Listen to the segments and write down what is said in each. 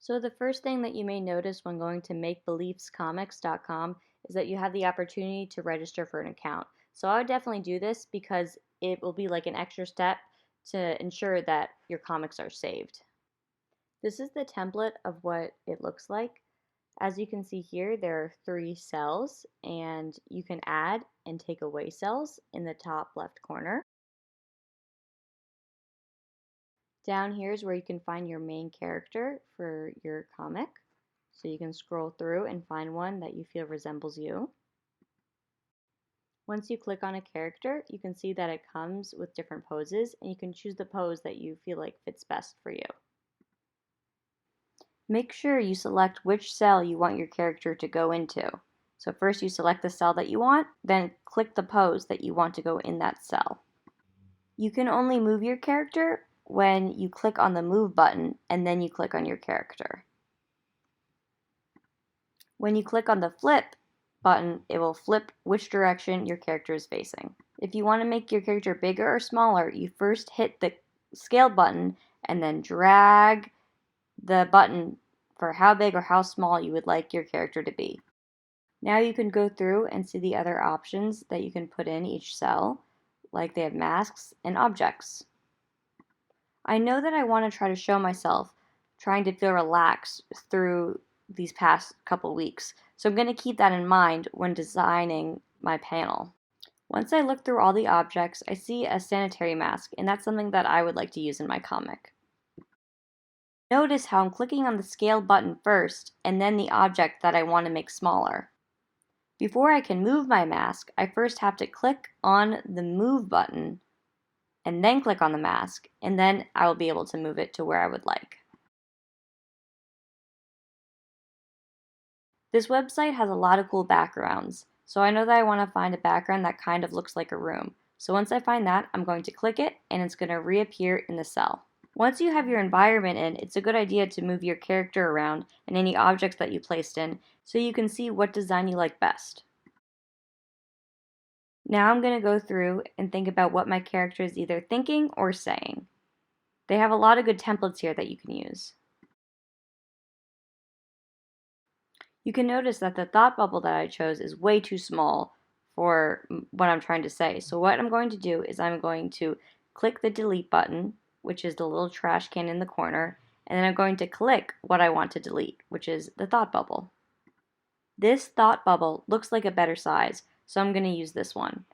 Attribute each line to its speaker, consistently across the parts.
Speaker 1: So the first thing that you may notice when going to makebeliefscomix.com is that you have the opportunity to register for an account. So I would definitely do this because it will be like an extra step to ensure that your comics are saved. This is the template of what it looks like. As you can see here, there are 3 cells, and you can add and take away cells in the top left corner. Down here is where you can find your main character for your comic. So you can scroll through and find one that you feel resembles you. Once you click on a character, you can see that it comes with different poses, and you can choose the pose that you feel like fits best for you. Make sure you select which cell you want your character to go into. So first you select the cell that you want, then click the pose that you want to go in that cell. You can only move your character when you click on the move button and then you click on your character. When you click on the flip button, it will flip which direction your character is facing. If you want to make your character bigger or smaller, you first hit the scale button and then drag the button for how big or how small you would like your character to be. Now you can go through and see the other options that you can put in each cell, like they have masks and objects. I know that I want to try to show myself trying to feel relaxed through these past couple weeks, so I'm going to keep that in mind when designing my panel. Once I look through all the objects, I see a sanitary mask, and that's something that I would like to use in my comic. Notice how I'm clicking on the scale button first, and then the object that I want to make smaller. Before I can move my mask, I first have to click on the move button, and then click on the mask, and then I will be able to move it to where I would like. This website has a lot of cool backgrounds, so I know that I want to find a background that kind of looks like a room. So once I find that, I'm going to click it, and it's going to reappear in the cell. Once you have your environment in, it's a good idea to move your character around and any objects that you placed in so you can see what design you like best. Now I'm going to go through and think about what my character is either thinking or saying. They have a lot of good templates here that you can use. You can notice that the thought bubble that I chose is way too small for what I'm trying to say. So what I'm going to do is I'm going to click the delete button, which is the little trash can in the corner, and then I'm going to click what I want to delete, which is the thought bubble. This thought bubble looks like a better size, so I'm going to use this one.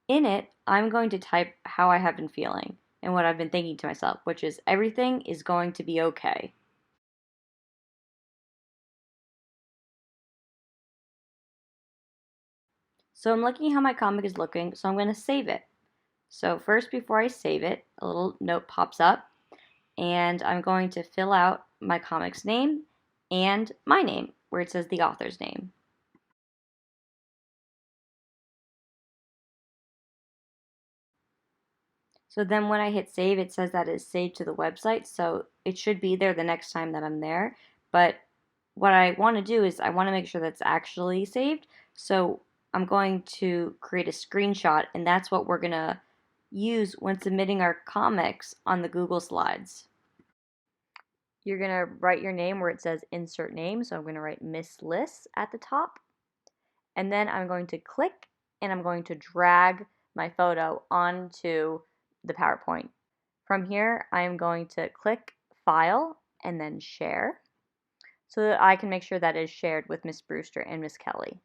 Speaker 1: In it, I'm going to type how I have been feeling and what I've been thinking to myself, which is everything is going to be okay. So I'm looking how my comic is looking, so I'm going to save it. So first, before I save it, a little note pops up, and I'm going to fill out my comic's name and my name, where it says the author's name. So then when I hit save, it says that it's saved to the website, so it should be there the next time that I'm there. But what I want to do is I want to make sure that's actually saved, so I'm going to create a screenshot, and that's what we're going to use when submitting our comics on the Google Slides. You're going to write your name where it says insert name, so I'm going to write Miss Liss at the top. And then I'm going to click and I'm going to drag my photo onto the PowerPoint. From here, I'm going to click File and then Share so that I can make sure that it is shared with Miss Brewster and Miss Kelly.